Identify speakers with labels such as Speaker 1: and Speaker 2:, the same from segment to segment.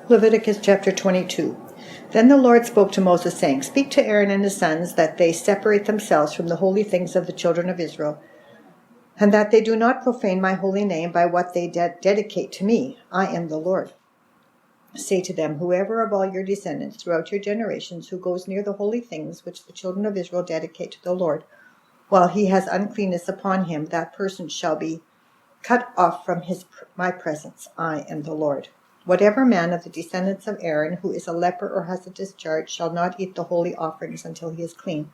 Speaker 1: Leviticus chapter 22. Then the Lord spoke to Moses, saying, Speak to Aaron and his sons, that they separate themselves from the holy things of the children of Israel, and that they do not profane my holy name by what they dedicate to me. I am the Lord. Say to them, whoever of all your descendants throughout your generations who goes near the holy things which the children of Israel dedicate to the Lord, while he has uncleanness upon him, that person shall be cut off from my presence. I am the Lord. Whatever man of the descendants of Aaron who is a leper or has a discharge shall not eat the holy offerings until he is clean.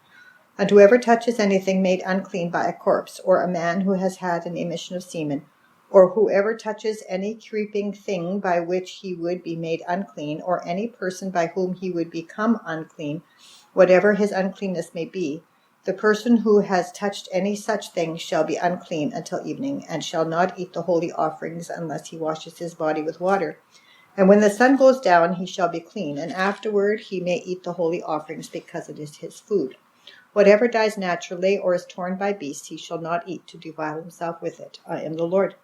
Speaker 1: And whoever touches anything made unclean by a corpse, or a man who has had an emission of semen, or whoever touches any creeping thing by which he would be made unclean, or any person by whom he would become unclean, whatever his uncleanness may be, the person who has touched any such thing shall be unclean until evening, and shall not eat the holy offerings unless he washes his body with water. And when the sun goes down, he shall be clean, and afterward he may eat the holy offerings, because it is his food. Whatever dies naturally or is torn by beasts, he shall not eat to defile himself with it. I am the Lord.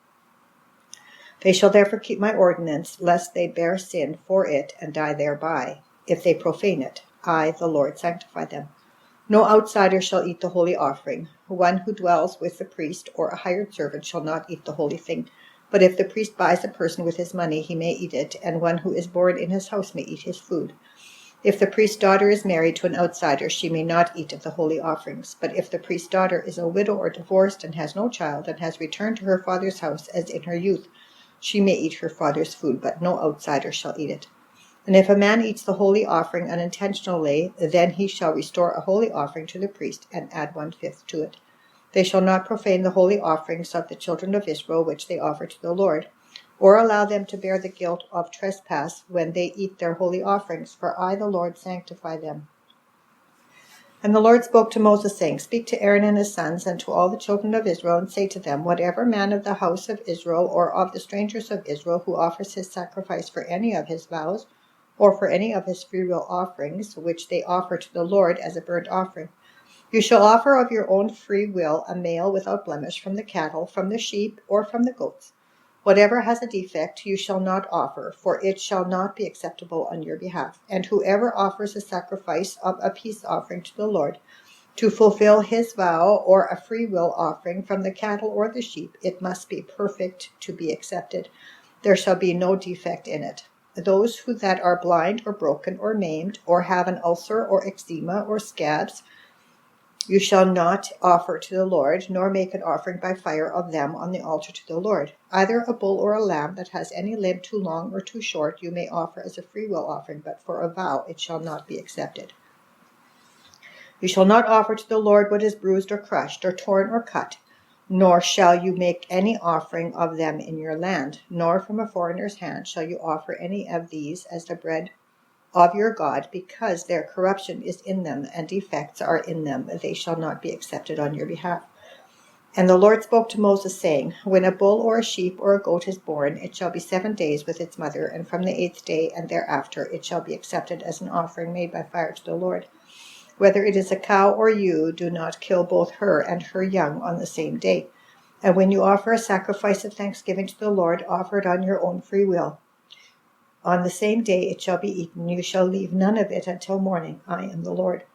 Speaker 1: They shall therefore keep my ordinance, lest they bear sin for it and die thereby, if they profane it. I, the Lord, sanctify them. No outsider shall eat the holy offering. One who dwells with the priest or a hired servant shall not eat the holy thing. But if the priest buys a person with his money, he may eat it, and one who is born in his house may eat his food. If the priest's daughter is married to an outsider, she may not eat of the holy offerings. But if the priest's daughter is a widow or divorced and has no child, and has returned to her father's house as in her youth, she may eat her father's food, but no outsider shall eat it. And if a man eats the holy offering unintentionally, then he shall restore a holy offering to the priest and add 1/5 to it. They shall not profane the holy offerings of the children of Israel which they offer to the Lord, or allow them to bear the guilt of trespass when they eat their holy offerings, for I, the Lord, sanctify them. And the Lord spoke to Moses, saying, Speak to Aaron and his sons, and to all the children of Israel, and say to them, Whatever man of the house of Israel, or of the strangers of Israel, who offers his sacrifice for any of his vows, or for any of his freewill offerings, which they offer to the Lord as a burnt offering, you shall offer of your own free will a male without blemish from the cattle, from the sheep, or from the goats. Whatever has a defect you shall not offer, for it shall not be acceptable on your behalf. And whoever offers a sacrifice of a peace offering to the Lord, to fulfill his vow, or a free will offering from the cattle or the sheep, it must be perfect to be accepted. There shall be no defect in it. Those that are blind or broken or maimed, or have an ulcer or eczema or scabs, you shall not offer to the Lord, nor make an offering by fire of them on the altar to the Lord. Either a bull or a lamb that has any limb too long or too short you may offer as a freewill offering, but for a vow it shall not be accepted. You shall not offer to the Lord what is bruised or crushed, or torn or cut, nor shall you make any offering of them in your land, nor from a foreigner's hand shall you offer any of these as the bread of your God, because their corruption is in them, and defects are in them. They shall not be accepted on your behalf. And the Lord spoke to Moses, saying, When a bull or a sheep or a goat is born, it shall be 7 days with its mother, and from the 8th day and thereafter it shall be accepted as an offering made by fire to the Lord. Whether it is a cow or ewe, do not kill both her and her young on the same day. And when you offer a sacrifice of thanksgiving to the Lord, offer it on your own free will. On the same day it shall be eaten. You shall leave none of it until morning. I am the Lord.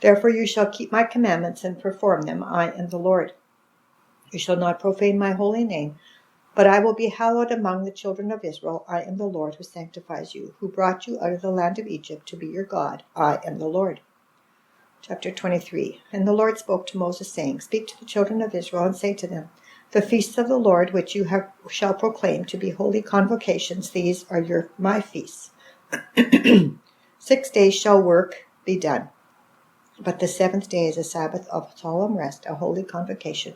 Speaker 1: Therefore you shall keep my commandments and perform them. I am the Lord. You shall not profane my holy name, but I will be hallowed among the children of Israel. I am the Lord who sanctifies you, who brought you out of the land of Egypt to be your God. I am the Lord. Chapter 23. And the Lord spoke to Moses, saying, Speak to the children of Israel and say to them, The feasts of the Lord which you shall proclaim to be holy convocations, these are my feasts. 6 days shall work be done, but the 7th day is a Sabbath of solemn rest, a holy convocation.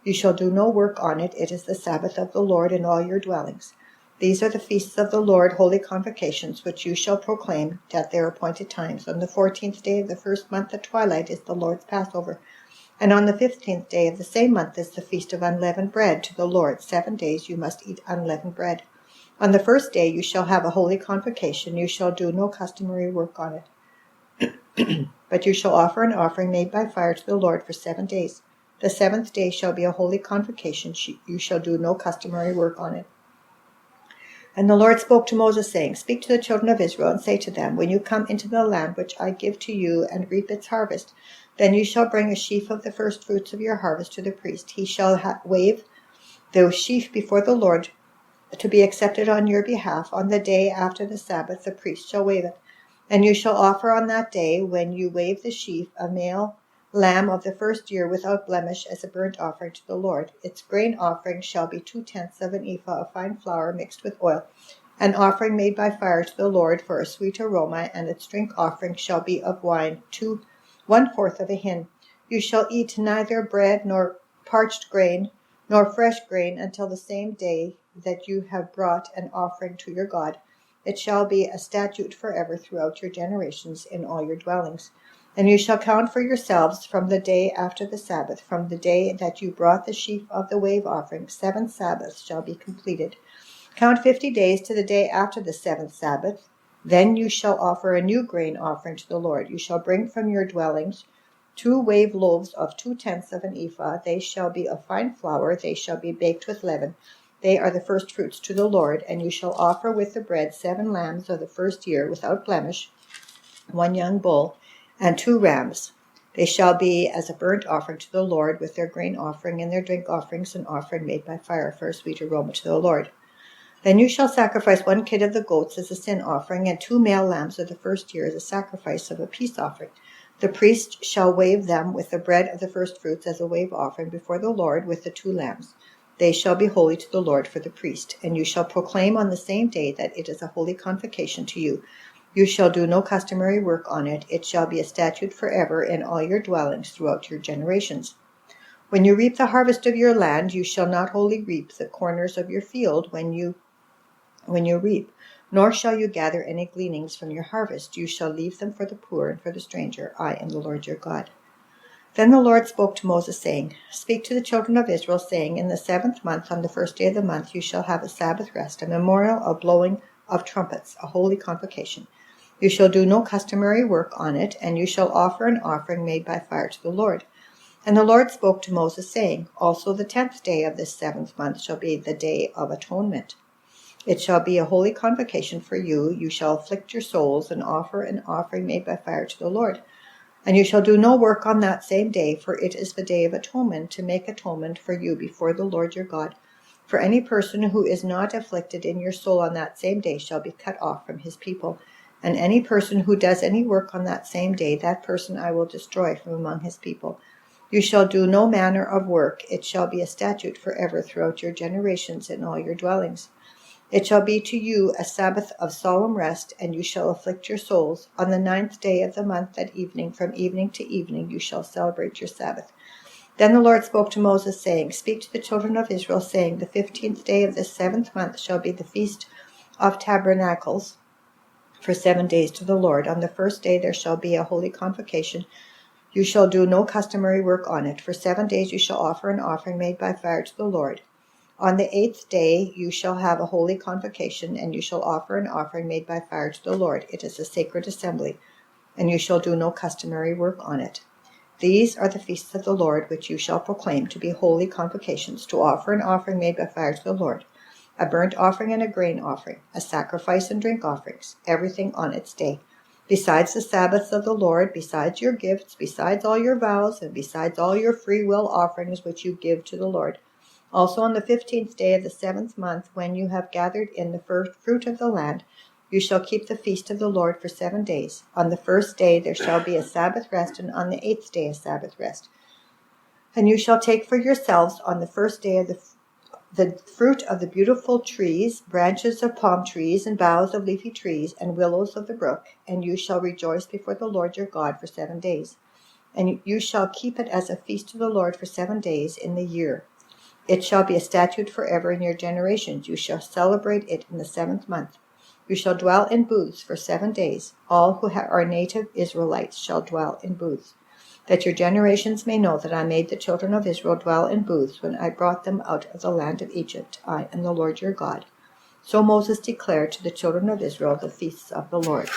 Speaker 1: You shall do no work on it. It is the Sabbath of the Lord in all your dwellings. These are the feasts of the Lord, holy convocations, which you shall proclaim at their appointed times. On the 14th day of the first month at twilight is the Lord's Passover. And on the 15th day of the same month is the feast of unleavened bread to the Lord. 7 days you must eat unleavened bread. On the first day you shall have a holy convocation. You shall do no customary work on it. But you shall offer an offering made by fire to the Lord for 7 days. The 7th day shall be a holy convocation. You shall do no customary work on it. And the Lord spoke to Moses, saying, Speak to the children of Israel, and say to them, When you come into the land which I give to you, and reap its harvest, then you shall bring a sheaf of the first fruits of your harvest to the priest. He shall wave the sheaf before the Lord to be accepted on your behalf. On the day after the Sabbath, the priest shall wave it. And you shall offer on that day, when you wave the sheaf, a male lamb of the first year without blemish as a burnt offering to the Lord. Its grain offering shall be 2/10 of an ephah of fine flour mixed with oil, an offering made by fire to the Lord for a sweet aroma, and its drink offering shall be of wine, 1/4 of a hin. You shall eat neither bread nor parched grain nor fresh grain until the same day that you have brought an offering to your God. It shall be a statute forever throughout your generations in all your dwellings. And you shall count for yourselves from the day after the Sabbath, from the day that you brought the sheaf of the wave offering. 7 Sabbaths shall be completed. Count 50 days to the day after the 7th Sabbath. Then you shall offer a new grain offering to the Lord. You shall bring from your dwellings 2 wave loaves of 2/10 of an ephah. They shall be of fine flour. They shall be baked with leaven. They are the first fruits to the Lord. And you shall offer with the bread 7 lambs of the first year without blemish, 1 young bull, and 2 rams. They shall be as a burnt offering to the Lord, with their grain offering and their drink offerings, an offering made by fire for a sweet aroma to the Lord. Then you shall sacrifice 1 kid of the goats as a sin offering, and 2 male lambs of the first year as a sacrifice of a peace offering. The priest shall wave them with the bread of the first fruits as a wave offering before the Lord with the 2 lambs. They shall be holy to the Lord for the priest. And you shall proclaim on the same day that it is a holy convocation to you. You shall do no customary work on it. It shall be a statute forever in all your dwellings throughout your generations. When you reap the harvest of your land, you shall not wholly reap the corners of your field when you reap, nor shall you gather any gleanings from your harvest. You shall leave them for the poor and for the stranger. I am the Lord your God. Then the Lord spoke to Moses, saying, Speak to the children of Israel, saying, In the 7th month, on the first day of the month, you shall have a Sabbath rest, a memorial of blowing of trumpets, a holy convocation. You shall do no customary work on it, and you shall offer an offering made by fire to the Lord. And the Lord spoke to Moses, saying, Also the 10th day of this 7th month shall be the day of atonement. It shall be a holy convocation for you. You shall afflict your souls and offer an offering made by fire to the Lord. And you shall do no work on that same day, for it is the day of atonement, to make atonement for you before the Lord your God. For any person who is not afflicted in your soul on that same day shall be cut off from his people. And any person who does any work on that same day, that person I will destroy from among his people. You shall do no manner of work. It shall be a statute forever throughout your generations in all your dwellings. It shall be to you a Sabbath of solemn rest, and you shall afflict your souls. On the 9th day of the month at evening, from evening to evening, you shall celebrate your Sabbath. Then the Lord spoke to Moses, saying, Speak to the children of Israel, saying, The 15th day of this 7th month shall be the feast of tabernacles for 7 days to the Lord. On the first day there shall be a holy convocation. You shall do no customary work on it. For 7 days you shall offer an offering made by fire to the Lord. On the 8th day you shall have a holy convocation, and you shall offer an offering made by fire to the Lord. It is a sacred assembly, and you shall do no customary work on it. These are the feasts of the Lord, which you shall proclaim to be holy convocations, to offer an offering made by fire to the Lord, a burnt offering and a grain offering, a sacrifice and drink offerings, everything on its day. Besides the Sabbaths of the Lord, besides your gifts, besides all your vows, and besides all your free will offerings which you give to the Lord. Also on the 15th day of the 7th month, when you have gathered in the first fruit of the land, you shall keep the feast of the Lord for 7 days. On the first day there shall be a Sabbath rest, and on the 8th day a Sabbath rest. And you shall take for yourselves on the first day of the fruit of the beautiful trees, branches of palm trees, and boughs of leafy trees, and willows of the brook, and you shall rejoice before the Lord your God for 7 days. And you shall keep it as a feast to the Lord for 7 days in the year. It shall be a statute forever in your generations. You shall celebrate it in the 7th month. You shall dwell in booths for 7 days. All who are native Israelites shall dwell in booths, that your generations may know that I made the children of Israel dwell in booths when I brought them out of the land of Egypt. I am the Lord your God. So Moses declared to the children of Israel the feasts of the Lord.